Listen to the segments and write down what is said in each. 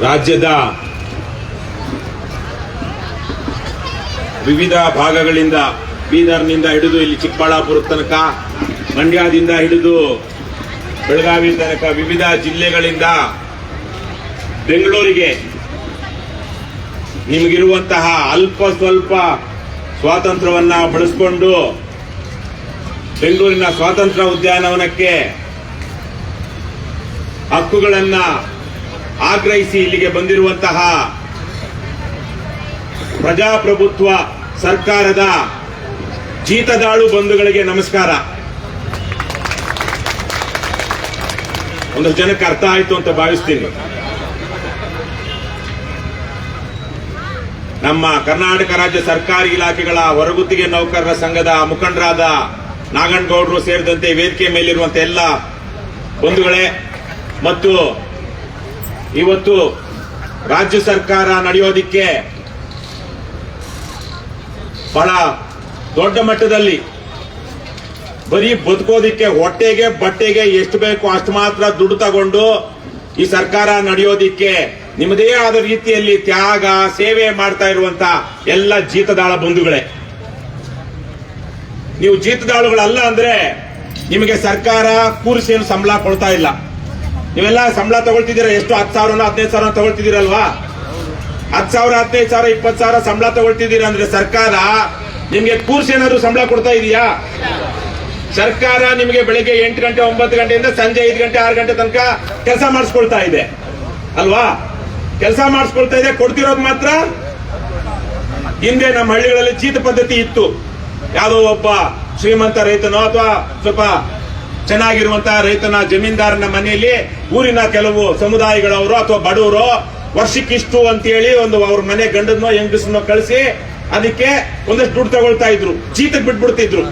ರಾಜ್ಯದ ವಿವಿಧ ಭಾಗಗಳಿಂದ ಬೀದರ್ನಿಂದ ಹಿಡಿದು ಇಲ್ಲಿ ಚಿಕ್ಕಬಳ್ಳಾಪುರ ತನಕ, ಮಂಡ್ಯದಿಂದ ಹಿಡಿದು ಬೆಳಗಾವಿ ತನಕ ವಿವಿಧ ಜಿಲ್ಲೆಗಳಿಂದ ಬೆಂಗಳೂರಿಗೆ ನಿಮಗಿರುವಂತಹ ಅಲ್ಪ ಸ್ವಲ್ಪ ಸ್ವಾತಂತ್ರ್ಯವನ್ನ ಬಳಸಿಕೊಂಡು ಬೆಂಗಳೂರಿನ ಸ್ವಾತಂತ್ರ್ಯ ಉದ್ಯಾನವನಕ್ಕೆ ಹಕ್ಕುಗಳನ್ನ ಆಗ್ರಹಿಸಿ ಇಲ್ಲಿಗೆ ಬಂದಿರುವಂತಹ ಪ್ರಜಾಪ್ರಭುತ್ವ ಸರ್ಕಾರದ ಜೀತದಾಳು ಬಂಧುಗಳಿಗೆ ನಮಸ್ಕಾರ. ಒಂದಷ್ಟು ಜನಕ್ಕೆ ಅರ್ಥ ಆಯ್ತು ಅಂತ ಭಾವಿಸ್ತೀನಿ. ನಮ್ಮ ಕರ್ನಾಟಕ ರಾಜ್ಯ ಸರ್ಕಾರಿ ಇಲಾಖೆಗಳ ಹೊರಗುತ್ತಿಗೆ ನೌಕರರ ಸಂಘದ ಮುಖಂಡರಾದ ನಾಗನಗೌಡರು ಸೇರಿದಂತೆ ವೇದಿಕೆ ಮೇಲಿರುವಂತಹ ಎಲ್ಲ ಬಂಧುಗಳೇ ಮತ್ತು ಇವತ್ತು ರಾಜ್ಯ ಸರ್ಕಾರ ನಡೆಯೋದಿಕ್ಕೆ ಬಹಳ ದೊಡ್ಡ ಮಟ್ಟದಲ್ಲಿ ಬರೀ ಬದುಕೋದಿಕ್ಕೆ ಹೊಟ್ಟೆಗೆ ಬಟ್ಟೆಗೆ ಎಷ್ಟು ಬೇಕೋ ಅಷ್ಟು ಮಾತ್ರ ದುಡ್ಡು ತಗೊಂಡು ಈ ಸರ್ಕಾರ ನಡೆಯೋದಿಕ್ಕೆ ನಿಮ್ಮದೇ ಆದ ರೀತಿಯಲ್ಲಿ ತ್ಯಾಗ ಸೇವೆ ಮಾಡ್ತಾ ಇರುವಂತ ಎಲ್ಲ ಜೀತದಾಳ ಬಂಧುಗಳೇ. ನೀವು ಜೀತದಾಳುಗಳಲ್ಲ ಅಂದ್ರೆ ನಿಮಗೆ ಸರ್ಕಾರ ಕೂರಿಸಿ ಸಂಬಳ ಕೊಡ್ತಾ ಇಲ್ಲ. ನೀವೆಲ್ಲ ಸಂಬಳ ತಗೊಳ್ತಿದ್ದೀರಾ, ಎಷ್ಟು 10,000 15,000 ತಗೊಳ್ತಿದ್ದೀರಲ್ವಾ? 10,000 15,000 20,000 ಸಂಬಳ ತಗೊಳ್ತಿದ್ದೀರಾ ಅಂದ್ರೆ ಸರ್ಕಾರ ನಿಮ್ಗೆ ಕೂರ್ಸಿ ಏನಾದ್ರು ಸಂಬಳ ಕೊಡ್ತಾ ಇದೆಯಾ? ಸರ್ಕಾರ ನಿಮಗೆ ಬೆಳಿಗ್ಗೆ 8 ಗಂಟೆ 9 ಗಂಟೆಯಿಂದ ಸಂಜೆ 5 ಗಂಟೆ 6 ಗಂಟೆ ತನಕ ಕೆಲಸ ಮಾಡಿಸ್ಕೊಳ್ತಾ ಇದೆ ಅಲ್ವಾ? ಕೆಲಸ ಮಾಡಿಸ್ಕೊಳ್ತಾ ಇದೆ. ಕೊಡ್ತಿರೋದು ಮಾತ್ರ ಹಿಂದೆ ನಮ್ಮ ಹಳ್ಳಿಗಳಲ್ಲಿ ಜೀತ ಪದ್ಧತಿ ಇತ್ತು. ಯಾವುದೋ ಒಬ್ಬ ಶ್ರೀಮಂತ ರೈತನೋ ಅಥವಾ ಸ್ವಲ್ಪ ಚೆನ್ನಾಗಿರುವಂತಹ ರೈತನ ಜಮೀನ್ದಾರನ ಮನೆಯಲ್ಲಿ ಊರಿನ ಕೆಲವು ಸಮುದಾಯಗಳವರು ಅಥವಾ ಬಡವರು ವರ್ಷಕ್ಕಿಷ್ಟು ಅಂತೇಳಿ ಅವ್ರ ಮನೆ ಗಂಡನೋ ಹೆಂಗಸನ್ನೋ ಕಳಿಸಿ ಅದಕ್ಕೆ ಒಂದಷ್ಟು ದುಡ್ಡು ತಗೊಳ್ತಾ ಇದ್ರು, ಜೀತಕ್ಕೆ ಬಿಟ್ಬಿಡ್ತಿದ್ರು.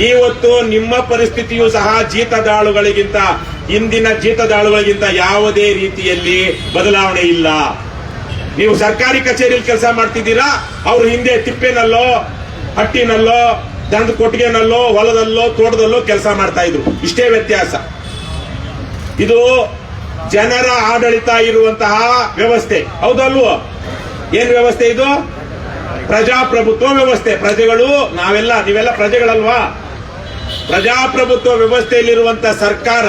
ಇವತ್ತು ನಿಮ್ಮ ಪರಿಸ್ಥಿತಿಯೂ ಸಹ ಜೀತದಾಳುಗಳಿಗಿಂತ ಇಂದಿನ ಜೀತದಾಳುಗಳಿಗಿಂತ ಯಾವುದೇ ರೀತಿಯಲ್ಲಿ ಬದಲಾವಣೆ ಇಲ್ಲ. ನೀವು ಸರ್ಕಾರಿ ಕಚೇರಿಯಲ್ಲಿ ಕೆಲಸ ಮಾಡ್ತಿದ್ದೀರಾ, ಅವರು ಹಿಂದೆ ತಿಪ್ಪೆನಲ್ಲೋ ಹಟ್ಟಿನಲ್ಲೋ ದನದ ಕೊಟ್ಟಿಗೆನಲ್ಲೋ ಹೊಲದಲ್ಲೋ ತೋಟದಲ್ಲೋ ಕೆಲಸ ಮಾಡ್ತಾ ಇದ್ರು. ಇಷ್ಟೇ ವ್ಯತ್ಯಾಸ. ಇದು ಜನರ ಆಡಳಿತ ಇರುವಂತಹ ವ್ಯವಸ್ಥೆ, ಹೌದಲ್ವೋ? ಏನ್ ವ್ಯವಸ್ಥೆ ಇದು? ಪ್ರಜಾಪ್ರಭುತ್ವ ವ್ಯವಸ್ಥೆ. ಪ್ರಜೆಗಳು ನೀವೆಲ್ಲ ಪ್ರಜೆಗಳಲ್ವಾ? ಪ್ರಜಾಪ್ರಭುತ್ವ ವ್ಯವಸ್ಥೆಯಲ್ಲಿರುವಂತಹ ಸರ್ಕಾರ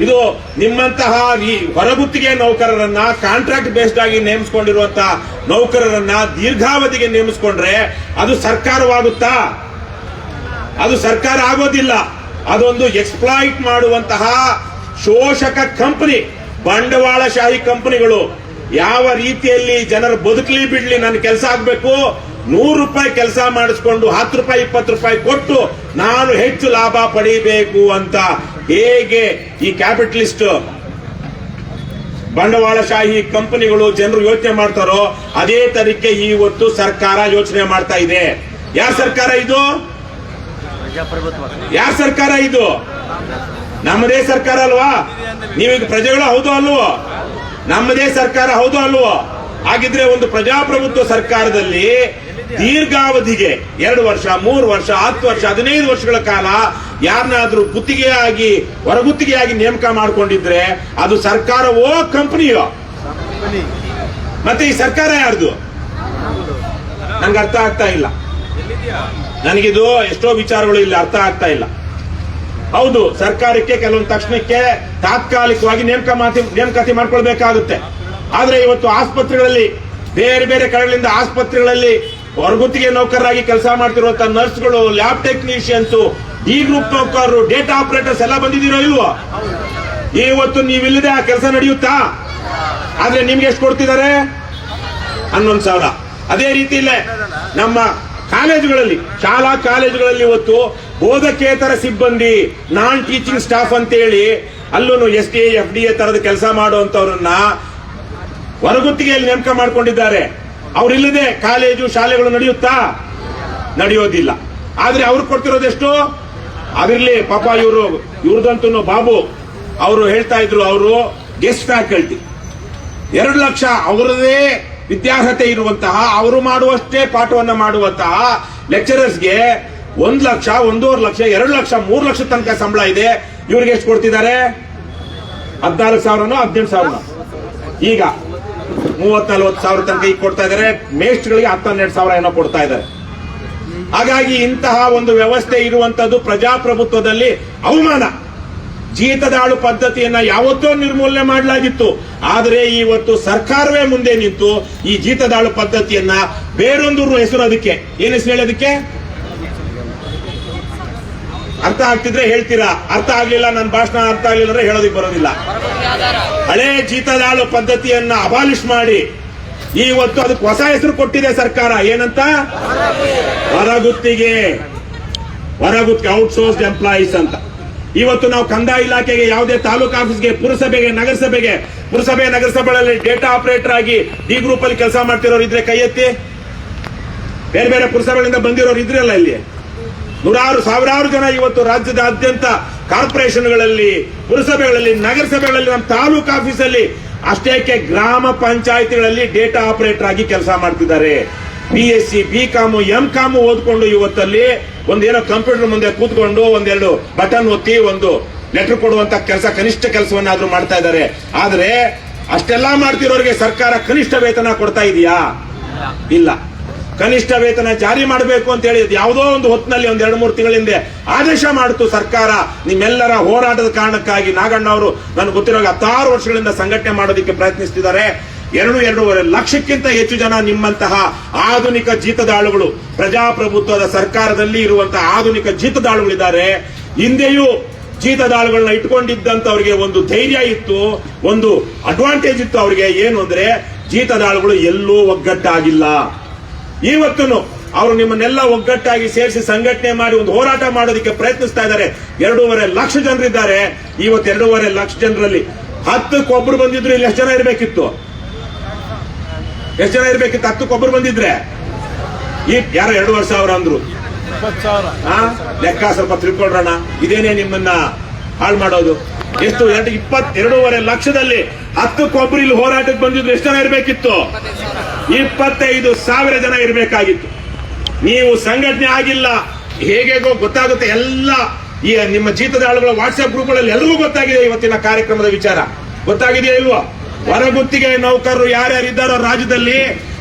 ಇದು ನಿಮ್ಮಂತಹ ಈ ಹೊರಗುತ್ತಿಗೆ ನೌಕರರನ್ನ ಕಾಂಟ್ರಾಕ್ಟ್ ಬೇಸ್ಡ್ ಆಗಿ ನೇಮಿಸಿಕೊಂಡಿರುವಂತಹ ನೌಕರರನ್ನ ದೀರ್ಘಾವಧಿಗೆ ನೇಮಿಸಿಕೊಂಡ್ರೆ ಅದು ಸರ್ಕಾರವಾಗುತ್ತಾ? ಅದು ಸರ್ಕಾರ ಆಗೋದಿಲ್ಲ. ಅದೊಂದು ಎಕ್ಸ್ಪ್ಲಾಯ್ಟ್ ಮಾಡುವಂತಹ ಶೋಷಕ ಕಂಪನಿ, ಬಂಡವಾಳಶಾಹಿ ಕಂಪನಿಗಳು. ಯಾವ ರೀತಿಯಲ್ಲಿ ಜನರು ಬದುಕಲಿ ಬಿಡ್ಲಿ, ನನ್ನ ಕೆಲಸ ಆಗ್ಬೇಕು, 100 ರೂಪಾಯಿ ಕೆಲಸ ಮಾಡಿಸ್ಕೊಂಡು 10 ರೂಪಾಯಿ 20 ರೂಪಾಯಿ ಕೊಟ್ಟು ನಾನು ಹೆಚ್ಚು ಲಾಭ ಪಡೆಯಬೇಕು ಅಂತ ಹೇಗೆ ಈ ಕ್ಯಾಪಿಟಲಿಸ್ಟ್ ಬಂಡವಾಳಶಾಹಿ ಕಂಪನಿಗಳು ಜನರು ಯೋಚನೆ ಮಾಡ್ತಾರೋ ಅದೇ ತರಕ್ಕೆ ಇವತ್ತು ಸರ್ಕಾರ ಯೋಚನೆ ಮಾಡ್ತಾ ಇದೆ. ಯಾರ ಸರ್ಕಾರ ಇದು? ಯಾರ ಸರ್ಕಾರ ಇದು? ನಮ್ಮದೇ ಸರ್ಕಾರ ಅಲ್ವಾ? ನೀವೀಗ ಪ್ರಜೆಗಳು ಹೌದು ಅಲ್ವೋ? ನಮ್ಮದೇ ಸರ್ಕಾರ ಹೌದು ಅಲ್ವೋ? ಹಾಗಿದ್ರೆ ಒಂದು ಪ್ರಜಾಪ್ರಭುತ್ವ ಸರ್ಕಾರದಲ್ಲಿ ದೀರ್ಘಾವಧಿಗೆ 2 ವರ್ಷ 3 ವರ್ಷ 10 ವರ್ಷ 15 ವರ್ಷಗಳ ಕಾಲ ಯಾರನ್ನಾದ್ರೂ ಗುತ್ತಿಗೆಯಾಗಿ ಹೊರಗುತ್ತಿಗೆಯಾಗಿ ನೇಮಕ ಮಾಡಿಕೊಂಡಿದ್ರೆ ಅದು ಸರ್ಕಾರವೋ ಕಂಪನಿಯೋ? ಮತ್ತೆ ಈ ಸರ್ಕಾರ ಯಾರ್ದು? ನಂಗೆ ಅರ್ಥ ಆಗ್ತಾ ಇಲ್ಲ. ನನಗಿದು ಎಷ್ಟೋ ವಿಚಾರಗಳು ಇಲ್ಲಿ ಅರ್ಥ ಆಗ್ತಾ ಇಲ್ಲ. ಹೌದು, ಸರ್ಕಾರಕ್ಕೆ ಕೆಲವೊಂದು ತಕ್ಷಣಕ್ಕೆ ತಾತ್ಕಾಲಿಕವಾಗಿ ನೇಮಕಾತಿ ಮಾಡ್ಕೊಳ್ಬೇಕಾಗುತ್ತೆ. ಆದ್ರೆ ಇವತ್ತು ಆಸ್ಪತ್ರೆಗಳಲ್ಲಿ ಬೇರೆ ಬೇರೆ ಕಡೆಗಳಿಂದ ಆಸ್ಪತ್ರೆಗಳಲ್ಲಿ ಹೊರಗುತ್ತಿಗೆ ನೌಕರರಾಗಿ ಕೆಲಸ ಮಾಡ್ತಿರುವಂತಹ ನರ್ಸ್ಗಳು, ಲ್ಯಾಬ್ ಟೆಕ್ನಿಷಿಯನ್ಸ್, ಡಿ ಗ್ರೂಪ್ ನೌಕರರು, ಡೇಟಾ ಆಪರೇಟರ್ಸ್ ಎಲ್ಲ ಬಂದಿದ್ದೀರೋ ಇಲ್ವೋ? ಇವತ್ತು ನೀವಿಲ್ಲದೆ ಆ ಕೆಲಸ ನಡೆಯುತ್ತಾ? ಆದ್ರೆ ನಿಮ್ಗೆ ಎಷ್ಟು ಕೊಡ್ತಿದ್ದಾರೆ? 11,000. ಅದೇ ರೀತಿ ಇಲ್ಲೇ ನಮ್ಮ ಕಾಲೇಜುಗಳಲ್ಲಿ, ಶಾಲಾ ಕಾಲೇಜುಗಳಲ್ಲಿ ಇವತ್ತು ಬೋಧಕೇತರ ಸಿಬ್ಬಂದಿ, ನಾನ್ ಟೀಚಿಂಗ್ ಸ್ಟಾಫ್ ಅಂತೇಳಿ ಅಲ್ಲೂ SDA FDA ತರದ ಕೆಲಸ ಮಾಡುವಂತವ್ರನ್ನ ಹೊರಗುತ್ತಿಗೆಯಲ್ಲಿ ನೇಮಕ ಮಾಡ್ಕೊಂಡಿದ್ದಾರೆ. ಅವರಿಲ್ಲದೆ ಕಾಲೇಜು ಶಾಲೆಗಳು ನಡೆಯುತ್ತಾ? ನಡೆಯೋದಿಲ್ಲ. ಆದ್ರೆ ಅವ್ರು ಕೊಡ್ತಿರೋದೆಷ್ಟು? ಅದಿರ್ಲಿ ಪಾಪ, ಇವ್ರದಂತೂ ಬಾಬು ಅವರು ಹೇಳ್ತಾ ಇದ್ರು, ಅವರು ಗೆಸ್ಟ್ ಫ್ಯಾಕಲ್ಟಿ 2 ಲಕ್ಷ ಅವರದೇ ವಿದ್ಯಾರ್ಹತೆ ಇರುವಂತಹ, ಅವರು ಮಾಡುವಷ್ಟೇ ಪಾಠವನ್ನ ಮಾಡುವಂತಹ ಲೆಕ್ಚರರ್ಸ್ಗೆ 1 ಲಕ್ಷ 1.5 ಲಕ್ಷ 2 ಲಕ್ಷ 3 ಲಕ್ಷ ತನಕ ಸಂಬಳ ಇದೆ. ಇವ್ರಿಗೆ ಎಷ್ಟು ಕೊಡ್ತಿದ್ದಾರೆ? 14,000ನೋ 18,000ನೋ? ಈಗ 30-40 ಸಾವಿರ ತನಕ ಈಗ ಕೊಡ್ತಾ ಇದ್ದಾರೆ. ಮೇಸ್ಟ್ಗಳಿಗೆ 10-12 ಸಾವಿರ ಏನೋ ಕೊಡ್ತಾ ಇದ್ದಾರೆ. ಹಾಗಾಗಿ ಇಂತಹ ಒಂದು ವ್ಯವಸ್ಥೆ ಇರುವಂತದ್ದು ಪ್ರಜಾಪ್ರಭುತ್ವದಲ್ಲಿ ಅವಮಾನ. ಜೀತದಾಳು ಪದ್ಧತಿಯನ್ನ ಯಾವತ್ತೋ ನಿರ್ಮೂಲನೆ ಮಾಡಲಾಗಿತ್ತು. ಆದರೆ ಇವತ್ತು ಸರ್ಕಾರವೇ ಮುಂದೆ ನಿಂತು ಈ ಜೀತದಾಳು ಪದ್ಧತಿಯನ್ನ ಬೇರೊಂದು ಹೆಸರು, ಅದಕ್ಕೆ ಏನು ಹೆಸರು ಹೇಳೋದಕ್ಕೆ ಅರ್ಥ ಆಗ್ತಿದ್ರೆ ಹೇಳ್ತೀರಾ, ಅರ್ಥ ಆಗ್ಲಿಲ್ಲ, ನನ್ನ ಭಾಷಣ ಅರ್ಥ ಆಗ್ಲಿಲ್ಲ ಅಂದ್ರೆ ಹೇಳೋದಕ್ಕೆ ಬರೋದಿಲ್ಲ. ಹಳೆ ಜೀತದಾಳು ಪದ್ಧತಿಯನ್ನ ಅಬಾಲಿಷ್ ಮಾಡಿ ಇವತ್ತು ಅದಕ್ಕೆ ಹೊಸ ಹೆಸರು ಕೊಟ್ಟಿದೆ ಸರ್ಕಾರ. ಏನಂತ? ಹೊರಗುತ್ತಿಗೆ ಔಟ್ಸೋರ್ಸ್ಡ್ ಎಂಪ್ಲಾಯೀಸ್ ಅಂತ. ಇವತ್ತು ನಾವು ಕಂದಾಯ ಇಲಾಖೆಗೆ, ಯಾವುದೇ ತಾಲೂಕು ಆಫೀಸ್ಗೆ, ಪುರಸಭೆಗೆ, ನಗರಸಭೆಗಳಲ್ಲಿ ಡೇಟಾ ಆಪರೇಟರ್ ಆಗಿ ಡಿ ಗ್ರೂಪ್ ಅಲ್ಲಿ ಕೆಲಸ ಮಾಡ್ತಿರೋರು ಇದ್ರೆ ಕೈ ಎತ್ತಿ. ಬೇರೆ ಬೇರೆ ಪುರಸಭೆಗಳಿಂದ ಬಂದಿರೋರು ಇದ್ರಲ್ಲ ಇಲ್ಲಿ. ನೂರಾರು ಸಾವಿರಾರು ಜನ ಇವತ್ತು ರಾಜ್ಯದಾದ್ಯಂತ ಕಾರ್ಪೊರೇಷನ್ಗಳಲ್ಲಿ, ಪುರಸಭೆಗಳಲ್ಲಿ, ನಗರಸಭೆಗಳಲ್ಲಿ, ನಮ್ಮ ತಾಲೂಕು ಆಫೀಸಲ್ಲಿ, ಅಷ್ಟೇಕೆ ಗ್ರಾಮ ಪಂಚಾಯಿತಿಗಳಲ್ಲಿ ಡೇಟಾ ಆಪರೇಟರ್ ಆಗಿ ಕೆಲಸ ಮಾಡ್ತಿದ್ದಾರೆ. BSc, BCom, MCom ಓದ್ಕೊಂಡು ಇವತ್ತಲ್ಲಿ ಒಂದೇನೋ ಕಂಪ್ಯೂಟರ್ ಮುಂದೆ ಕೂತ್ಕೊಂಡು ಒಂದೆರಡು ಬಟನ್ ಒತ್ತಿ ಒಂದು ಲೆಟರ್ ಕೊಡುವಂತ ಕೆಲಸ, ಕನಿಷ್ಠ ಕೆಲಸವನ್ನಾದ್ರೂ ಮಾಡ್ತಾ ಇದ್ದಾರೆ. ಆದ್ರೆ ಅಷ್ಟೆಲ್ಲಾ ಮಾಡ್ತಿರೋರಿಗೆ ಸರ್ಕಾರ ಕನಿಷ್ಠ ವೇತನ ಕೊಡ್ತಾ ಇದೆಯಾ? ಇಲ್ಲ. ಕನಿಷ್ಠ ವೇತನ ಜಾರಿ ಮಾಡಬೇಕು ಅಂತ ಹೇಳಿ ಯಾವುದೋ ಒಂದು ಹೊತ್ತಿನಲ್ಲಿ 1-2-3 ತಿಂಗಳ ಹಿಂದೆ ಆದೇಶ ಮಾಡಿತು ಸರ್ಕಾರ. ನಿಮ್ಮೆಲ್ಲರ ಹೋರಾಟದ ಕಾರಣಕ್ಕಾಗಿ ನಾಗಣ್ಣ ಅವರು ನನಗೆ ಗೊತ್ತಿರೋ 16 ವರ್ಷಗಳಿಂದ ಸಂಘಟನೆ ಮಾಡೋದಕ್ಕೆ ಪ್ರಯತ್ನಿಸುತ್ತಿದ್ದಾರೆ. 2-2.5 ಲಕ್ಷಕ್ಕಿಂತ ಹೆಚ್ಚು ಜನ ನಿಮ್ಮಂತಹ ಆಧುನಿಕ ಜೀತದಾಳುಗಳು, ಪ್ರಜಾಪ್ರಭುತ್ವದ ಸರ್ಕಾರದಲ್ಲಿ ಇರುವಂತಹ ಆಧುನಿಕ ಜೀತದಾಳುಗಳಿದ್ದಾರೆ. ಹಿಂದೆಯೂ ಜೀತದಾಳುಗಳನ್ನ ಇಟ್ಕೊಂಡಿದ್ದಂತವರಿಗೆ ಒಂದು ಧೈರ್ಯ ಇತ್ತು, ಒಂದು ಅಡ್ವಾಂಟೇಜ್ ಇತ್ತು ಅವರಿಗೆ. ಏನು ಅಂದ್ರೆ ಜೀತದಾಳುಗಳು ಎಲ್ಲೂ ಒಗ್ಗಟ್ಟಾಗಿಲ್ಲ. ಇವತ್ತು ಅವರು ನಿಮ್ಮನ್ನೆಲ್ಲ ಒಗ್ಗಟ್ಟಾಗಿ ಸೇರಿಸಿ ಸಂಘಟನೆ ಮಾಡಿ ಒಂದು ಹೋರಾಟ ಮಾಡೋದಕ್ಕೆ ಪ್ರಯತ್ನಿಸ್ತಾ ಇದ್ದಾರೆ. 2.5 ಲಕ್ಷ ಜನರಿದ್ದಾರೆ. ಇವತ್ತು 2.5 ಲಕ್ಷ ಜನರಲ್ಲಿ 10ಕ್ಕೆ ಬಂದಿದ್ರು ಇಲ್ಲಿ ಎಷ್ಟು ಜನ ಇರಬೇಕಿತ್ತು? 10ಕ್ಕೆ ಬಂದಿದ್ರೆ ಈ ಯಾರೋ 2,500 ಅಂದ್ರು. ಲೆಕ್ಕ ಸ್ವಲ್ಪ ತಿಳ್ಕೊಳ್ರಣ. ಇದೇನೇ ನಿಮ್ಮನ್ನ ಹಾಳು ಮಾಡೋದು? ಎಷ್ಟು? 2.5 ಲಕ್ಷದಲ್ಲಿ 10ಕ್ಕೆ ಇಲ್ಲಿ ಹೋರಾಟಕ್ಕೆ ಬಂದಿದ್ರು ಎಷ್ಟು ಜನ ಇರಬೇಕಿತ್ತು? 25,000 ಜನ ಇರಬೇಕಾಗಿತ್ತು. ನೀವು ಸಂಘಟನೆ ಆಗಿಲ್ಲ. ಹೇಗೇಗೋ ಗೊತ್ತಾಗುತ್ತೆ ಎಲ್ಲ. ಈ ನಿಮ್ಮ ಜೀತದಾಳುಗಳ ವಾಟ್ಸ್ಆಪ್ ಗ್ರೂಪ್ಗಳಲ್ಲಿ ಎಲ್ಲರಿಗೂ ಗೊತ್ತಾಗಿದೆ ಇವತ್ತಿನ ಕಾರ್ಯಕ್ರಮದ ವಿಚಾರ. ಗೊತ್ತಾಗಿದೆಯಾ ಇಲ್ವಾ? ಹೊರಗುತ್ತಿಗೆ ನೌಕರರು ಯಾರ್ಯಾರಿದ್ದಾರೋ ರಾಜ್ಯದಲ್ಲಿ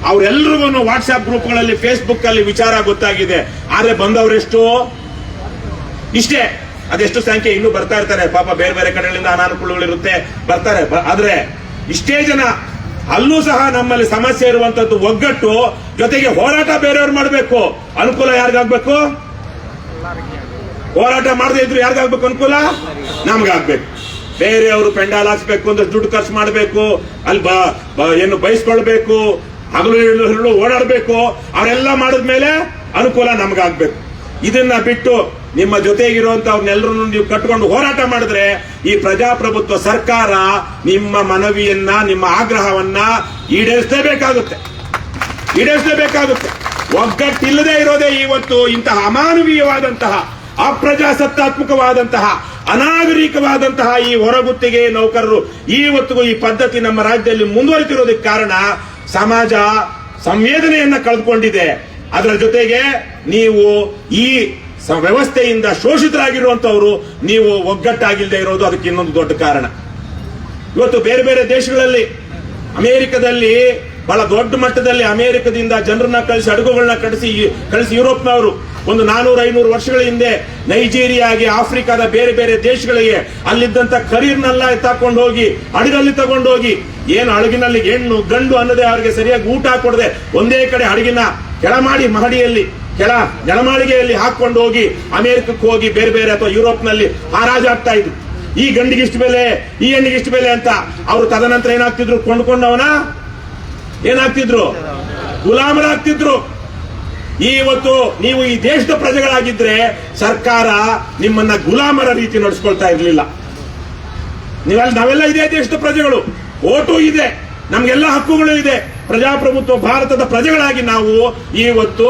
ಅವರೆಲ್ಲರಿಗೂ ವಾಟ್ಸ್ಆಪ್ ಗ್ರೂಪ್ಗಳಲ್ಲಿ, ಫೇಸ್ಬುಕ್ ಅಲ್ಲಿ ವಿಚಾರ ಗೊತ್ತಾಗಿದೆ. ಆದ್ರೆ ಬಂದವರೆಷ್ಟು? ಇಷ್ಟೇ. ಅದೆಷ್ಟು ಸಂಖ್ಯೆ ಇನ್ನೂ ಬರ್ತಾ ಇರ್ತಾರೆ ಪಾಪ. ಬೇರೆ ಬೇರೆ ಕಡೆಗಳಿಂದ ಅನಾನುಕೂಲಗಳಿರುತ್ತೆ, ಬರ್ತಾರೆ. ಆದ್ರೆ ಇಷ್ಟೇ ಜನ. ಅಲ್ಲೂ ಸಹ ನಮ್ಮಲ್ಲಿ ಸಮಸ್ಯೆ ಇರುವಂತದ್ದು ಒಗ್ಗಟ್ಟು, ಜೊತೆಗೆ ಹೋರಾಟ ಬೇರೆಯವ್ರು ಮಾಡಬೇಕು. ಅನುಕೂಲ ಯಾರಿಗಾಗ್ಬೇಕು? ಹೋರಾಟ ಮಾಡದೇ ಇದ್ರು ಯಾರಿಗಾಗ್ಬೇಕು ಅನುಕೂಲ? ನಮ್ಗಾಗ್ಬೇಕು. ಬೇರೆಯವರು ಪೆಂಡಾಲ್ ಹಾಕ್ಸ್ಬೇಕು ಅಂದ್ರೆ ದುಡ್ಡು ಖರ್ಚು ಮಾಡಬೇಕು, ಅಲ್ಲಿ ಏನು ಬಯಸ್ಕೊಳ್ಬೇಕು, ಹಗಲು ಓಡಾಡಬೇಕು. ಅವರೆಲ್ಲ ಮಾಡಿದ್ಮೇಲೆ ಅನುಕೂಲ ನಮ್ಗಾಗ್ಬೇಕು. ಇದನ್ನ ಬಿಟ್ಟು ನಿಮ್ಮ ಜೊತೆಗಿರುವಂತವ್ರನ್ನೆಲ್ಲರೂ ನೀವು ಕಟ್ಕೊಂಡು ಹೋರಾಟ ಮಾಡಿದ್ರೆ ಈ ಪ್ರಜಾಪ್ರಭುತ್ವ ಸರ್ಕಾರ ನಿಮ್ಮ ಮನವಿಯನ್ನ, ನಿಮ್ಮ ಆಗ್ರಹವನ್ನ ಈಡೇರಿಸಲೇಬೇಕಾಗುತ್ತೆ. ಒಗ್ಗಟ್ಟಿಲ್ಲದೆ ಇರೋದೇ ಇವತ್ತು ಇಂತಹ ಅಮಾನವೀಯವಾದಂತಹ, ಅಪ್ರಜಾಸತ್ತಾತ್ಮಕವಾದಂತಹ, ಅನಾಗರಿಕವಾದಂತಹ ಈ ಹೊರಗುತ್ತಿಗೆ ನೌಕರರು ಇವತ್ತಿಗೂ ಈ ಪದ್ಧತಿ ನಮ್ಮ ರಾಜ್ಯದಲ್ಲಿ ಮುಂದುವರಿತಿರೋದಕ್ಕೆ ಕಾರಣ ಸಮಾಜ ಸಂವೇದನೆಯನ್ನ ಕಳೆದುಕೊಂಡಿದೆ. ಅದರ ಜೊತೆಗೆ ನೀವು ಈ ವ್ಯವಸ್ಥೆಯಿಂದ ಶೋಷಿತರಾಗಿರುವಂತವರು ನೀವು ಒಗ್ಗಟ್ಟಾಗಿಲ್ಲದೆ ಇರೋದು ಅದಕ್ಕೆ ಇನ್ನೊಂದು ದೊಡ್ಡ ಕಾರಣ. ಇವತ್ತು ಬೇರೆ ಬೇರೆ ದೇಶಗಳಲ್ಲಿ, ಅಮೆರಿಕದಲ್ಲಿ ಬಹಳ ದೊಡ್ಡ ಮಟ್ಟದಲ್ಲಿ ಅಮೆರಿಕದಿಂದ ಜನರನ್ನ ಕಳಿಸಿ, ಹಡಗುಗಳನ್ನ ಕಳಿಸಿ ಯುರೋಪ್ನವರು ಒಂದು 400-500 ವರ್ಷಗಳ ಹಿಂದೆ ನೈಜೀರಿಯಾಗೆ, ಆಫ್ರಿಕಾದ ಬೇರೆ ಬೇರೆ ದೇಶಗಳಿಗೆ ಅಲ್ಲಿದ್ದಂತ ಕರೀರ್ನೆಲ್ಲ ತಕೊಂಡು ಹೋಗಿ ಹಡಗಲ್ಲಿ ತಗೊಂಡೋಗಿ, ಏನು ಹಡಗಿನಲ್ಲಿ ಹೆಣ್ಣು ಗಂಡು ಅನ್ನೋದೇ ಅವರಿಗೆ ಸರಿಯಾಗಿ ಊಟ ಕೊಡದೆ ಒಂದೇ ಕಡೆ ಹಡಗಿನ ಕೆಳ ಮಾಡಿ ಮಹಡಿಯಲ್ಲಿ ಜಲಮಾಳಿಗೆಯಲ್ಲಿ ಹಾಕೊಂಡು ಹೋಗಿ ಅಮೆರಿಕಕ್ಕೆ ಹೋಗಿ ಬೇರೆ ಬೇರೆ ಅಥವಾ ಯುರೋಪ್ನಲ್ಲಿ ಹಾರಾಜಾಗ್ತಾ ಇದ್ರು. ಈ ಗಂಡಿಗೆ ಇಷ್ಟು ಬೆಲೆ, ಈ ಹೆಣ್ಣಿಗೆ ಇಷ್ಟು ಬೆಲೆ ಅಂತ. ಅವರು ತದನಂತರ ಏನಾಗ್ತಿದ್ರು? ಕೊಂಡ್ಕೊಂಡವನ ಏನಾಗ್ತಿದ್ರು? ಗುಲಾಮರಾಗ್ತಿದ್ರು. ಇವತ್ತು ನೀವು ಈ ದೇಶದ ಪ್ರಜೆಗಳಾಗಿದ್ರೆ ಸರ್ಕಾರ ನಿಮ್ಮನ್ನ ಗುಲಾಮರ ರೀತಿ ನಡೆಸ್ಕೊಳ್ತಾ ಇರಲಿಲ್ಲ. ನಾವೆಲ್ಲ ಇದೇ ದೇಶದ ಪ್ರಜೆಗಳು, ಓಟು ಇದೆ, ನಮ್ಗೆಲ್ಲ ಹಕ್ಕುಗಳು ಇದೆ. ಪ್ರಜಾಪ್ರಭುತ್ವ ಭಾರತದ ಪ್ರಜೆಗಳಾಗಿ ನಾವು ಇವತ್ತು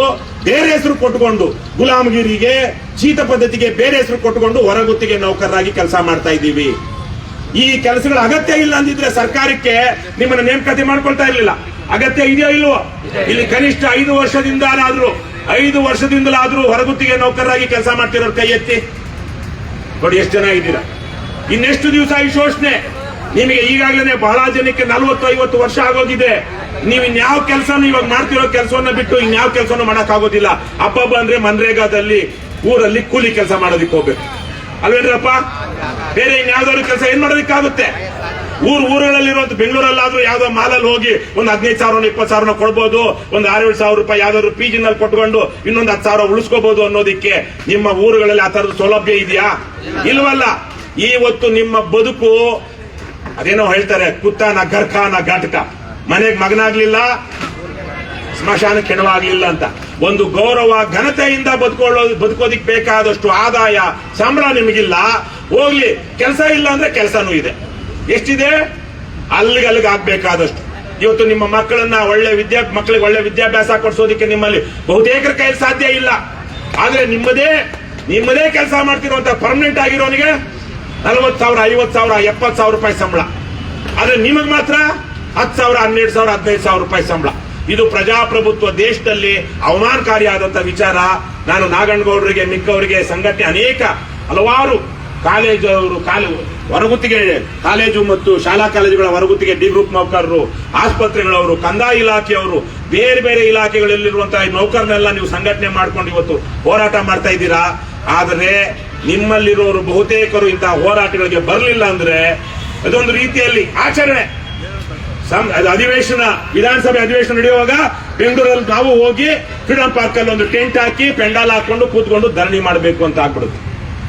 ಬೇರೆ ಹೆಸರು ಕೊಟ್ಟುಕೊಂಡು, ಗುಲಾಮಗಿರಿಗೆ, ಜೀತ ಪದ್ಧತಿಗೆ ಬೇರೆ ಹೆಸರು ಕೊಟ್ಟುಕೊಂಡು ಹೊರಗುತ್ತಿಗೆ ನೌಕರರಾಗಿ ಕೆಲಸ ಮಾಡ್ತಾ ಇದ್ದೀವಿ. ಈ ಕೆಲಸಗಳ ಅಗತ್ಯ ಇಲ್ಲ ಅಂದಿದ್ರೆ ಸರ್ಕಾರಕ್ಕೆ ನಿಮ್ಮನ್ನ ನೇಮಕಾತಿ ಮಾಡ್ಕೊಳ್ತಾ ಇರಲಿಲ್ಲ. ಅಗತ್ಯ ಇದೆಯೋ ಇಲ್ವೋ? ಇಲ್ಲಿ ಕನಿಷ್ಠ 5 ವರ್ಷದಿಂದಲಾದ್ರೂ ಹೊರಗುತ್ತಿಗೆ ನೌಕರರಾಗಿ ಕೆಲಸ ಮಾಡ್ತಿರೋರು ಕೈ ಎತ್ತಿ ನೋಡಿ. ಎಷ್ಟು ಜನ ಇದ್ದೀರಾ? ಇನ್ನೆಷ್ಟು ದಿವಸ ಈ ಶೋಷಣೆ? ನಿಮಗೆ ಈಗಾಗಲೇ ಬಹಳ ಜನಕ್ಕೆ 40-50 ವರ್ಷ ಆಗೋಗಿದೆ. ನೀವು ಇನ್ಯಾವ ಕೆಲಸನೂ ಇವಾಗ ಮಾಡ್ತಿರೋ ಕೆಲಸವನ್ನ ಬಿಟ್ಟು ಇನ್ಯಾವ ಕೆಲಸನೂ ಮಾಡಕ್ ಆಗೋದಿಲ್ಲ. ಹಬ್ಬ ಅಂದ್ರೆ ಮನ್ರೇಗಾದಲ್ಲಿ ಊರಲ್ಲಿ ಕೂಲಿ ಕೆಲಸ ಮಾಡೋದಿಕ್ ಹೋಗ್ಬೇಕು ಅಲ್ವೇನ್ರಪ್ಪ. ಬೇರೆ ಇನ್ಯಾವ್ದಾದ್ರು ಕೆಲಸ ಏನ್ ಮಾಡೋದಕ್ಕಾಗುತ್ತೆ? ಊರುಗಳಲ್ಲಿರುವಂತ ಬೆಂಗಳೂರಲ್ಲಾದ್ರೂ ಯಾವ್ದೋ ಮಾಲಲ್ಲಿ ಹೋಗಿ ಒಂದು 15,000 20,000 ಕೊಡ್ಬೋದು, ಒಂದು 6-7 ರೂಪಾಯಿ ಯಾವ್ದಾದ್ರು ಪಿಜಿನಲ್ಲಿ ಕೊಟ್ಕೊಂಡು ಇನ್ನೊಂದು 10,000 ಉಳಿಸ್ಕೋಬಹುದು ಅನ್ನೋದಿಕ್ಕೆ ನಿಮ್ಮ ಊರುಗಳಲ್ಲಿ ಆ ತರದ ಸೌಲಭ್ಯ ಇದೆಯಾ? ಇಲ್ವಲ್ಲ. ಇವತ್ತು ನಿಮ್ಮ ಬದುಕು ಅದೇನೋ ಹೇಳ್ತಾರೆ, ಕುತ್ತಾನ ಗರ್ಖಾನ ಘಟಕ, ಮನೆಗೆ ಮಗನಾಗ್ಲಿಲ್ಲ ಸ್ಮಶಾನಕ್ಕೆ ಹೆಣವಾಗ್ಲಿಲ್ಲ ಅಂತ. ಒಂದು ಗೌರವ ಘನತೆಯಿಂದ ಬದುಕೋದಿಕ್ ಬೇಕಾದಷ್ಟು ಆದಾಯ ಸಂಬಳ ನಿಮಗಿಲ್ಲ. ಹೋಗ್ಲಿ, ಕೆಲಸ ಇಲ್ಲ ಅಂದ್ರೆ ಕೆಲಸನೂ ಇದೆ. ಎಷ್ಟಿದೆ? ಅಲ್ಲಿಗೆ ಆಗ್ಬೇಕಾದಷ್ಟು. ಇವತ್ತು ನಿಮ್ಮ ಮಕ್ಕಳನ್ನ ಮಕ್ಕಳಿಗೆ ಒಳ್ಳೆ ವಿದ್ಯಾಭ್ಯಾಸ ಕೊಡಿಸೋದಕ್ಕೆ ನಿಮ್ಮಲ್ಲಿ ಬಹುತೇಕರ ಕೈಯಲ್ಲಿ ಸಾಧ್ಯ ಇಲ್ಲ. ಆದ್ರೆ ನಿಮ್ಮದೇ ಕೆಲಸ ಮಾಡ್ತಿರುವಂತ ಪರ್ಮನೆಂಟ್ ಆಗಿರೋನಿಗೆ 40,000 50,000 70,000 ರೂಪಾಯಿ ಸಂಬಳ. ಆದ್ರೆ ನಿಮಗ್ ಮಾತ್ರ 10,000 12,000 15,000 ರೂಪಾಯಿ ಸಂಬಳ. ಇದು ಪ್ರಜಾಪ್ರಭುತ್ವ ದೇಶದಲ್ಲಿ ಅವಮಾನಕಾರಿಯಾದಂತ ವಿಚಾರ. ನಾನು ನಾಗಣ್ಣಗೌಡರಿಗೆ ಮಿಕ್ಕವರಿಗೆ ಸಂಘಟನೆ ಅನೇಕ ಹಲವಾರು ಹೊರಗುತ್ತಿಗೆ ಕಾಲೇಜು ಮತ್ತು ಶಾಲಾ ಕಾಲೇಜುಗಳ ಹೊರಗುತ್ತಿಗೆ ಡಿ ಗ್ರೂಪ್ ನೌಕರರು, ಆಸ್ಪತ್ರೆಗಳವರು, ಕಂದಾಯ ಇಲಾಖೆಯವರು, ಬೇರೆ ಬೇರೆ ಇಲಾಖೆಗಳಲ್ಲಿರುವಂತಹ ನೌಕರನ್ನೆಲ್ಲ ನೀವು ಸಂಘಟನೆ ಮಾಡ್ಕೊಂಡು ಇವತ್ತು ಹೋರಾಟ ಮಾಡ್ತಾ ಇದ್ದೀರಾ. ಆದರೆ ನಿಮ್ಮಲ್ಲಿರೋರು ಬಹುತೇಕರು ಇಂತಹ ಹೋರಾಟಗಳಿಗೆ ಬರಲಿಲ್ಲ ಅಂದ್ರೆ ಅದೊಂದು ರೀತಿಯಲ್ಲಿ ಆಚರಣೆ. ಅಧಿವೇಶನ, ವಿಧಾನಸಭೆ ಅಧಿವೇಶನ ನಡೆಯುವಾಗ ಬೆಂಗಳೂರಲ್ಲಿ ನಾವು ಹೋಗಿ ಫ್ರೀಡಂ ಪಾರ್ಕ್ ಅಲ್ಲಿ ಒಂದು ಟೆಂಟ್ ಹಾಕಿ ಪೆಂಡಾಲ್ ಹಾಕೊಂಡು ಕೂತ್ಕೊಂಡು ಧರಣಿ ಮಾಡಬೇಕು ಅಂತ ಆಗ್ಬಿಡುತ್ತೆ.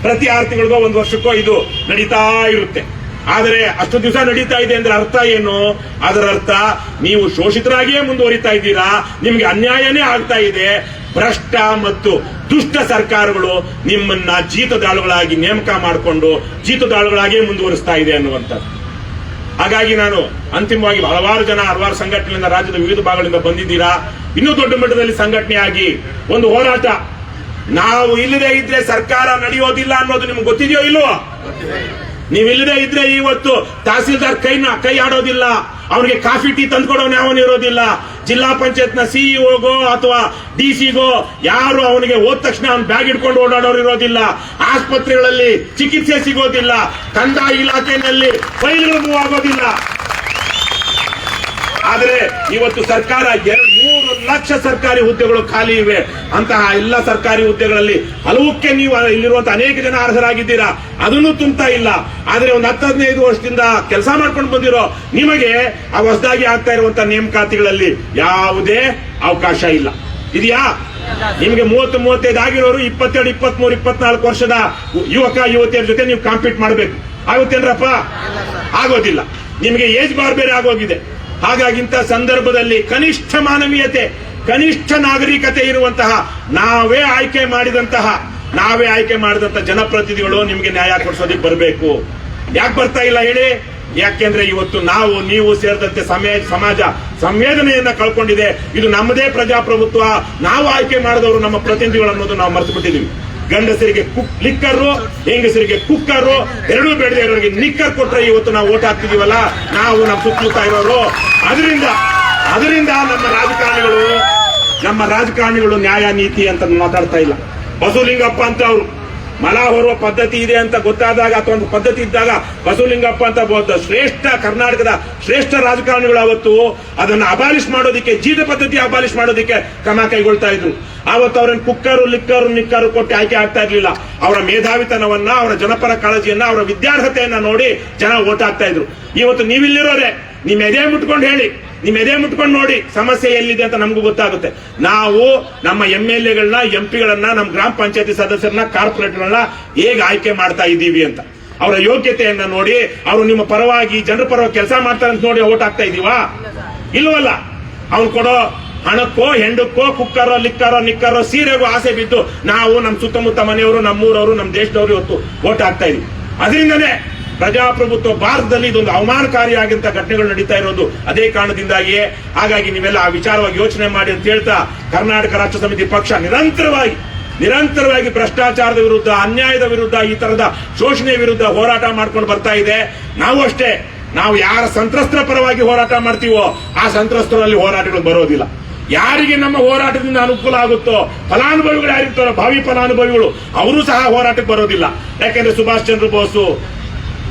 ಪ್ರತಿ 6 ತಿಂಗಳಿಗೋ 1 ವರ್ಷಕ್ಕೋ ಇದು ನಡೀತಾ ಇರುತ್ತೆ. ಆದರೆ ಅಷ್ಟು ದಿವಸ ನಡೀತಾ ಇದೆ ಅಂದ್ರೆ ಅರ್ಥ ಏನು? ಅದರ ಅರ್ಥ ನೀವು ಶೋಷಿತರಾಗಿಯೇ ಮುಂದುವರಿತಾ ಇದ್ದೀರಾ, ನಿಮ್ಗೆ ಅನ್ಯಾಯನೇ ಆಗ್ತಾ ಇದೆ. ಭ್ರಷ್ಟ ಮತ್ತು ದುಷ್ಟ ಸರ್ಕಾರಗಳು ನಿಮ್ಮನ್ನ ಜೀತದಾಳುಗಳಾಗಿ ನೇಮಕ ಮಾಡಿಕೊಂಡು ಜೀತದಾಳುಗಳಾಗಿಯೇ ಮುಂದುವರಿಸ್ತಾ ಇದೆ ಅನ್ನುವಂಥದ್ದು. ಹಾಗಾಗಿ ನಾನು ಅಂತಿಮವಾಗಿ ಹಲವಾರು ಸಂಘಟನೆಯಿಂದ ರಾಜ್ಯದ ವಿವಿಧ ಭಾಗಗಳಿಂದ ಬಂದಿದ್ದೀರಾ. ಇನ್ನೂ ದೊಡ್ಡ ಮಟ್ಟದಲ್ಲಿ ಸಂಘಟನೆಯಾಗಿ ಒಂದು ಹೋರಾಟ. ನಾವು ಇಲ್ಲದೆ ಇದ್ರೆ ಸರ್ಕಾರ ನಡೆಯೋದಿಲ್ಲ ಅನ್ನೋದು ನಿಮ್ಗೆ ಗೊತ್ತಿದೆಯೋ ಇಲ್ವೋ? ನೀವಿಲ್ಲದೆ ಇದ್ರೆ ಇವತ್ತು ತಹಸೀಲ್ದಾರ್ ಕೈ ಆಡೋದಿಲ್ಲ, ಅವನಿಗೆ ಕಾಫಿ ಟೀ ತಂದ್ಕೊಡೋನು ಯಾವನು ಇರೋದಿಲ್ಲ. ಜಿಲ್ಲಾ ಪಂಚಾಯತ್ನ ಸಿಇಒಗೋ ಅಥವಾ ಡಿಸಿಗೋ ಯಾರು ಅವನಿಗೆ ಹೋದ ತಕ್ಷಣ ಅವ್ನು ಬ್ಯಾಗ್ ಇಟ್ಕೊಂಡು ಓಡಾಡೋರು ಇರೋದಿಲ್ಲ. ಆಸ್ಪತ್ರೆಗಳಲ್ಲಿ ಚಿಕಿತ್ಸೆ ಸಿಗೋದಿಲ್ಲ. ಕಂದಾಯ ಇಲಾಖೆಯಲ್ಲಿ ಫೈಲ್ಗಳು ಮೂವ್ ಆಗೋದಿಲ್ಲ. ಆದರೆ ಇವತ್ತು ಸರ್ಕಾರ 3 ಲಕ್ಷ ಸರ್ಕಾರಿ ಹುದ್ದೆಗಳು ಖಾಲಿ ಇವೆ. ಅಂತಹ ಎಲ್ಲ ಸರ್ಕಾರಿ ಹುದ್ದೆಗಳಲ್ಲಿ ಹಲವಕ್ಕೆ ನೀವು ಇಲ್ಲಿರುವಂತಹ ಅನೇಕ ಜನ ಅರ್ಹರಾಗಿದ್ದೀರಾ, ಅದನ್ನು ತುಂಬ್ತಾ ಇಲ್ಲ. ಆದ್ರೆ ಒಂದು 10-15 ವರ್ಷದಿಂದ ಕೆಲಸ ಮಾಡ್ಕೊಂಡು ಬಂದಿರೋ ನಿಮಗೆ ಆ ಹೊಸದಾಗಿ ಆಗ್ತಾ ಇರುವಂತಹ ನೇಮಕಾತಿಗಳಲ್ಲಿ ಯಾವುದೇ ಅವಕಾಶ ಇಲ್ಲ. ಇದೆಯಾ? ನಿಮಗೆ 30-35 ಆಗಿರೋರು 22, 23, 24 ವರ್ಷದ ಯುವಕ ಯುವತಿಯರ ಜೊತೆ ನೀವು ಕಾಂಪೀಟ್ ಮಾಡಬೇಕು. ಆಗುತ್ತೇನ್ರಪ್ಪ? ಆಗೋದಿಲ್ಲ. ನಿಮಗೆ ಏಜ್ ಬಾರ್ ಬೇರೆ ಆಗೋಗಿದೆ. ಹಾಗಾಗಿ ಇಂಥ ಸಂದರ್ಭದಲ್ಲಿ ಕನಿಷ್ಠ ಮಾನವೀಯತೆ, ಕನಿಷ್ಠ ನಾಗರಿಕತೆ ಇರುವಂತಹ ನಾವೇ ಆಯ್ಕೆ ಮಾಡಿದಂತಹ ಜನಪ್ರತಿನಿಧಿಗಳು ನಿಮಗೆ ನ್ಯಾಯ ಕೊಡಿಸೋದಕ್ಕೆ ಬರಬೇಕು. ಯಾಕೆ ಬರ್ತಾ ಇಲ್ಲ ಹೇಳಿ? ಯಾಕೆಂದ್ರೆ ಇವತ್ತು ನೀವು ಸೇರಿದಂತೆ ಸಮಾಜ ಸಂವೇದನೆಯನ್ನ ಕಳ್ಕೊಂಡಿದೆ. ಇದು ನಮ್ಮದೇ ಪ್ರಜಾಪ್ರಭುತ್ವ, ನಾವು ಆಯ್ಕೆ ಮಾಡಿದವರು ನಮ್ಮ ಪ್ರತಿನಿಧಿಗಳು ಅನ್ನೋದು ನಾವು ಮರೆತು ಬಿಟ್ಟಿದ್ದೀವಿ. ಗಂಡಸರಿಗೆ ಲಿಕ್ಕರು, ಹೆಂಗಸರಿಗೆ ಕುಕ್ಕರು, ಎರಡೂ ಬೇಡದೆ ಇರೋರಿಗೆ ನಿಕ್ಕರ್ ಕೊಟ್ರೆ ಇವತ್ತು ನಾವು ಓಟ್ ಹಾಕ್ತಿದೀವಲ್ಲ, ನಾವು ನಮ್ಮ ಸುತ್ತಮುತ್ತ ಇರೋರು. ಅದರಿಂದ ನಮ್ಮ ರಾಜಕಾರಣಿಗಳು ನ್ಯಾಯ ನೀತಿ ಅಂತ ಮಾತಾಡ್ತಾ ಇಲ್ಲ. ಬಸವಲಿಂಗಪ್ಪ ಅಂತ ಅವರು ಮಲ ಹೊರುವ ಪದ್ಧತಿ ಇದೆ ಅಂತ ಗೊತ್ತಾದಾಗ ಅಥವಾ ಒಂದು ಪದ್ಧತಿ ಇದ್ದಾಗ ಬಸವಲಿಂಗಪ್ಪ ಅಂತ ಕರ್ನಾಟಕದ ಶ್ರೇಷ್ಠ ರಾಜಕಾರಣಿಗಳು ಅವತ್ತು ಅದನ್ನು ಅಬಾಲಿಷ್ ಮಾಡೋದಕ್ಕೆ, ಜೀತ ಪದ್ಧತಿ ಅಬಾಲಿಷ್ ಮಾಡೋದಕ್ಕೆ ಕ್ರಮ ಕೈಗೊಳ್ತಾ ಇದ್ರು. ಅವತ್ತು ಅವ್ರನ್ನ ಕುಕ್ಕರು ಲಿಕ್ಕರು ನಿಕ್ಕರು ಕೊಟ್ಟು ಆಯ್ಕೆ ಆಗ್ತಾ ಇರ್ಲಿಲ್ಲ. ಅವರ ಮೇಧಾವಿತನವನ್ನ, ಅವರ ಜನಪರ ಕಾಳಜಿಯನ್ನ, ಅವರ ವಿದ್ಯಾರ್ಹತೆಯನ್ನ ನೋಡಿ ಜನ ಓಟ್ ಹಾಕ್ತಾ ಇದ್ರು. ಇವತ್ತು ನೀವಿಲ್ಲಿರೋರೆ ನಿಮ್ಮ ಎದೆ ಮುಟ್ಕೊಂಡು ಹೇಳಿ, ನಿಮ್ಮ ಎದೆ ಮುಟ್ಕೊಂಡು ನೋಡಿ ಸಮಸ್ಯೆ ಎಲ್ಲಿದೆ ಅಂತ ನಮಗೂ ಗೊತ್ತಾಗುತ್ತೆ. ನಾವು ನಮ್ಮ MLAಗಳನ್ನ, MP ಗಳನ್ನ, ನಮ್ಮ ಗ್ರಾಮ ಪಂಚಾಯತಿ ಸದಸ್ಯರನ್ನ, ಕಾರ್ಪೊರೇಟ್ಗಳನ್ನ ಹೇಗೆ ಆಯ್ಕೆ ಮಾಡ್ತಾ ಇದ್ದೀವಿ ಅಂತ ಅವರ ಯೋಗ್ಯತೆಯನ್ನ ನೋಡಿ, ಅವರು ನಿಮ್ಮ ಪರವಾಗಿ ಜನರ ಪರವಾಗಿ ಕೆಲಸ ಮಾಡ್ತಾರೆ ಅಂತ ನೋಡಿ ಓಟ್ ಹಾಕ್ತಾ ಇದೀವಾ? ಇಲ್ವಲ್ಲ. ಅವ್ನು ಕೊಡೋ ಹಣಕ್ಕೋ, ಹೆಂಡಕ್ಕೋ, ಕುಕ್ಕರೋ, ಲಿಕ್ಕರೋ, ನಿಕ್ಕರೋ, ಸೀರೆಗೋ ಆಸೆ ಬಿದ್ದು ನಾವು ನಮ್ಮ ಸುತ್ತಮುತ್ತ ಮನೆಯವರು, ನಮ್ಮೂರವರು, ನಮ್ಮ ದೇಶದವರು ಇವತ್ತು ಓಟ್ ಹಾಕ್ತಾ ಇದೀವಿ. ಅದರಿಂದನೇ ಪ್ರಜಾಪ್ರಭುತ್ವ ಭಾರತದಲ್ಲಿ ಇದೊಂದು ಅವಮಾನಕಾರಿಯಾಗಿಂತ ಘಟನೆಗಳು ನಡೀತಾ ಇರೋದು ಅದೇ ಕಾರಣದಿಂದಾಗಿಯೇ. ಹಾಗಾಗಿ ನೀವೆಲ್ಲ ಆ ವಿಚಾರವಾಗಿ ಯೋಚನೆ ಮಾಡಿ ಅಂತ ಹೇಳ್ತಾ, ಕರ್ನಾಟಕ ರಾಷ್ಟ್ರ ಸಮಿತಿ ಪಕ್ಷ ನಿರಂತರವಾಗಿ ಭ್ರಷ್ಟಾಚಾರದ ವಿರುದ್ಧ, ಅನ್ಯಾಯದ ವಿರುದ್ಧ, ಈ ತರದ ಶೋಷಣೆ ವಿರುದ್ಧ ಹೋರಾಟ ಮಾಡ್ಕೊಂಡು ಬರ್ತಾ ಇದೆ. ನಾವು ಅಷ್ಟೇ, ನಾವು ಯಾರ ಸಂತ್ರಸ್ತರ ಪರವಾಗಿ ಹೋರಾಟ ಮಾಡ್ತೀವೋ ಆ ಸಂತ್ರಸ್ತರಲ್ಲಿ ಹೋರಾಟಗಳು ಬರೋದಿಲ್ಲ. ಯಾರಿಗೆ ನಮ್ಮ ಹೋರಾಟದಿಂದ ಅನುಕೂಲ ಆಗುತ್ತೋ, ಫಲಾನುಭವಿಗಳು ಯಾರಿರ್ತಾರೋ ಭಾವಿ ಫಲಾನುಭವಿಗಳು, ಅವರು ಸಹ ಹೋರಾಟಕ್ಕೆ ಬರೋದಿಲ್ಲ. ಯಾಕೆಂದ್ರೆ ಸುಭಾಷ್ ಚಂದ್ರ ಬೋಸ್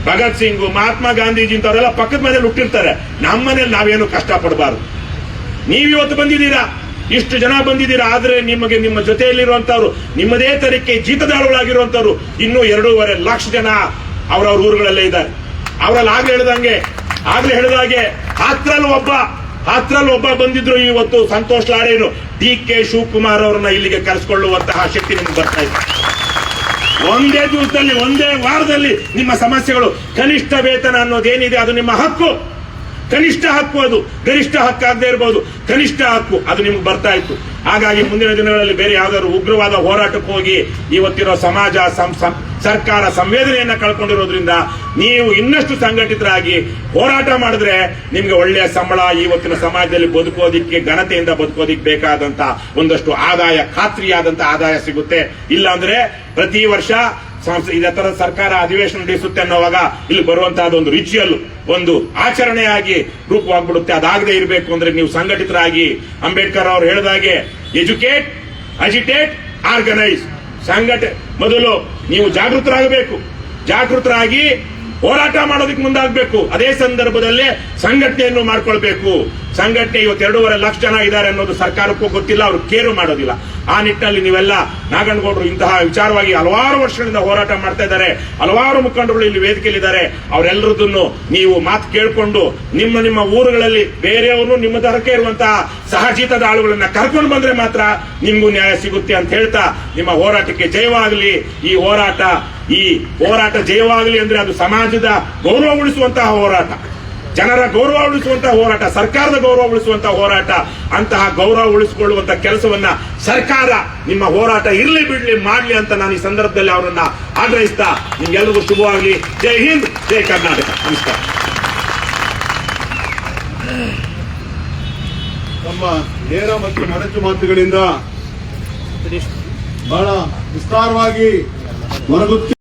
ಭಗತ್ ಸಿಂಗ್, ಮಹಾತ್ಮ ಗಾಂಧೀಜಿ ಇಂಥವರೆಲ್ಲ ಪಕ್ಕದ ಮನೇಲಿ ಹುಟ್ಟಿರ್ತಾರೆ. ನಮ್ಮ ಮನೇಲಿ ನಾವೇನು ಕಷ್ಟ ಪಡಬಾರ್ದು. ನೀವಿವತ್ತು ಬಂದಿದ್ದೀರಾ, ಇಷ್ಟು ಜನ ಬಂದಿದ್ದೀರಾ, ಆದ್ರೆ ನಿಮಗೆ ನಿಮ್ಮ ಜೊತೆಯಲ್ಲಿರುವಂತವ್ರು, ನಿಮ್ಮದೇ ತರಕ್ಕೆ ಜೀತದಾಳುಗಳಾಗಿರುವಂತವ್ರು ಇನ್ನೂ 2.5 ಲಕ್ಷ ಜನ ಅವರವ್ರ ಊರುಗಳಲ್ಲೇ ಇದ್ದಾರೆ. ಅವರಲ್ಲಿ ಆಗ್ಲೇ ಹೇಳಿದಾಗೆ ಹತ್ರಲ್ಲಿ ಒಬ್ಬ ಬಂದಿದ್ರು. ಇವತ್ತು ಸಂತೋಷ್ ಲಾಡೇನು DK ಶಿವಕುಮಾರ್ ಅವರನ್ನ ಇಲ್ಲಿಗೆ ಕರೆಸಿಕೊಳ್ಳುವಂತಹ ಶಕ್ತಿ ನಿಮ್ಗೆ ಬರ್ತಾ ಇದೆ. ಒಂದೇ ದಿವಸದಲ್ಲಿ, ಒಂದೇ ವಾರದಲ್ಲಿ ನಿಮ್ಮ ಸಮಸ್ಯೆಗಳು, ಕನಿಷ್ಠ ವೇತನ ಅನ್ನೋದೇನಿದೆ ಅದು ನಿಮ್ಮ ಹಕ್ಕು, ಕನಿಷ್ಠ ಹಕ್ಕು, ಅದು ಗರಿಷ್ಠ ಹಕ್ಕಾಗದೇ ಇರಬಹುದು, ಕನಿಷ್ಠ ಹಕ್ಕು ಅದು ನಿಮ್ಗೆ ಬರ್ತಾ ಇತ್ತು. ಹಾಗಾಗಿ ಮುಂದಿನ ದಿನಗಳಲ್ಲಿ ಬೇರೆ ಯಾವ್ದಾದ್ರು ಉಗ್ರವಾದ ಹೋರಾಟಕ್ಕೆ ಹೋಗಿ ಇವತ್ತಿರೋ ಸಮಾಜ, ಸರ್ಕಾರ ಸಂವೇದನೆಯನ್ನ ಕಳ್ಕೊಂಡಿರೋದ್ರಿಂದ ನೀವು ಇನ್ನಷ್ಟು ಸಂಘಟಿತರಾಗಿ ಹೋರಾಟ ಮಾಡಿದ್ರೆ ನಿಮ್ಗೆ ಒಳ್ಳೆಯ ಸಂಬಳ, ಇವತ್ತಿನ ಸಮಾಜದಲ್ಲಿ ಬದುಕೋದಿಕ್ಕೆ, ಘನತೆಯಿಂದ ಬದುಕೋದಿಕ್ಕೆ ಬೇಕಾದಂತ ಒಂದಷ್ಟು ಆದಾಯ, ಖಾತ್ರಿಯಾದಂತ ಆದಾಯ ಸಿಗುತ್ತೆ. ಇಲ್ಲ ಅಂದ್ರೆ ಪ್ರತಿ ವರ್ಷ ಇದೇ ತರ ಸರ್ಕಾರ ಅಧಿವೇಶನ ನಡೆಸುತ್ತೆ ಅನ್ನೋವಾಗ ಇಲ್ಲಿ ಬರುವಂತಹದ್ದು ಒಂದು ರಿಚುವಲ್, ಒಂದು ಆಚರಣೆಯಾಗಿ ರೂಪವಾಗ್ಬಿಡುತ್ತೆ. ಅದಾಗದೇ ಇರಬೇಕು ಅಂದ್ರೆ ನೀವು ಸಂಘಟಿತರಾಗಿ, ಅಂಬೇಡ್ಕರ್ ಅವರು ಹೇಳಿದಾಗೆ ಎಜುಕೇಟ್, ಅಜಿಟೇಟ್, ಆರ್ಗನೈಸ್, ಮೊದಲು ನೀವು ಜಾಗೃತರಾಗಿ ಹೋರಾಟ ಮಾಡೋದಕ್ಕೆ ಮುಂದಾಗಬೇಕು. ಅದೇ ಸಂದರ್ಭದಲ್ಲಿ ಸಂಘಟನೆಯನ್ನು ಮಾಡ್ಕೊಳ್ಬೇಕು. ಸಂಘಟನೆ ಇವತ್ತು 2.5 ಲಕ್ಷ ಜನ ಇದ್ದಾರೆ ಅನ್ನೋದು ಸರ್ಕಾರಕ್ಕೂ ಗೊತ್ತಿಲ್ಲ, ಅವರು ಕೇರು ಮಾಡೋದಿಲ್ಲ. ಆ ನಿಟ್ಟಿನಲ್ಲಿ ನೀವೆಲ್ಲ ನಾಗನಗೌಡರು ಇಂತಹ ವಿಚಾರವಾಗಿ ಹಲವಾರು ವರ್ಷಗಳಿಂದ ಹೋರಾಟ ಮಾಡ್ತಾ ಇದ್ದಾರೆ. ಹಲವಾರು ಮುಖಂಡರು ಇಲ್ಲಿ ವೇದಿಕೆಯಲ್ಲಿದ್ದಾರೆ. ಅವರೆಲ್ಲರದನ್ನು ನೀವು ಮಾತು ಕೇಳಿಕೊಂಡು ನಿಮ್ಮ ಊರುಗಳಲ್ಲಿ ಬೇರೆಯವರು ನಿಮ್ಮ ತರಕ್ಕೆ ಇರುವಂತಹ ಸಹಜೀತದ ಆಳುಗಳನ್ನ ಕರ್ಕೊಂಡು ಬಂದ್ರೆ ಮಾತ್ರ ನಿಮ್ಗೂ ನ್ಯಾಯ ಸಿಗುತ್ತೆ ಅಂತ ಹೇಳ್ತಾ, ನಿಮ್ಮ ಹೋರಾಟಕ್ಕೆ ಜಯವಾಗಲಿ. ಈ ಹೋರಾಟ ಜಯವಾಗಲಿ ಅಂದ್ರೆ ಅದು ಸಮಾಜದ ಗೌರವ ಉಳಿಸುವಂತಹ ಹೋರಾಟ, ಜನರ ಗೌರವ ಉಳಿಸುವಂತಹ ಹೋರಾಟ, ಸರ್ಕಾರದ ಗೌರವ ಉಳಿಸುವಂತಹ ಹೋರಾಟ. ಅಂತಹ ಗೌರವ ಉಳಿಸಿಕೊಳ್ಳುವಂತ ಕೆಲಸವನ್ನ ಸರ್ಕಾರ ನಿಮ್ಮ ಹೋರಾಟ ಇರ್ಲಿ ಬಿಡ್ಲಿ ಮಾಡ್ಲಿ ಅಂತ ನಾನು ಈ ಸಂದರ್ಭದಲ್ಲಿ ಅವರನ್ನ ಆಗ್ರಹಿಸ್ತಾ ನಿಮ್ಗೆಲ್ಲರಿಗೂ ಶುಭವಾಗಲಿ. ಜೈ ಹಿಂದ್, ಜೈ ಕರ್ನಾಟಕ. ನಮಸ್ಕಾರ. ನಮ್ಮ ನೇರ ಮತ್ತು ಮನಚು ಮಾತುಗಳಿಂದ ಬಹಳ ವಿಸ್ತಾರವಾಗಿ ಹೊರಗುತ್ತಿ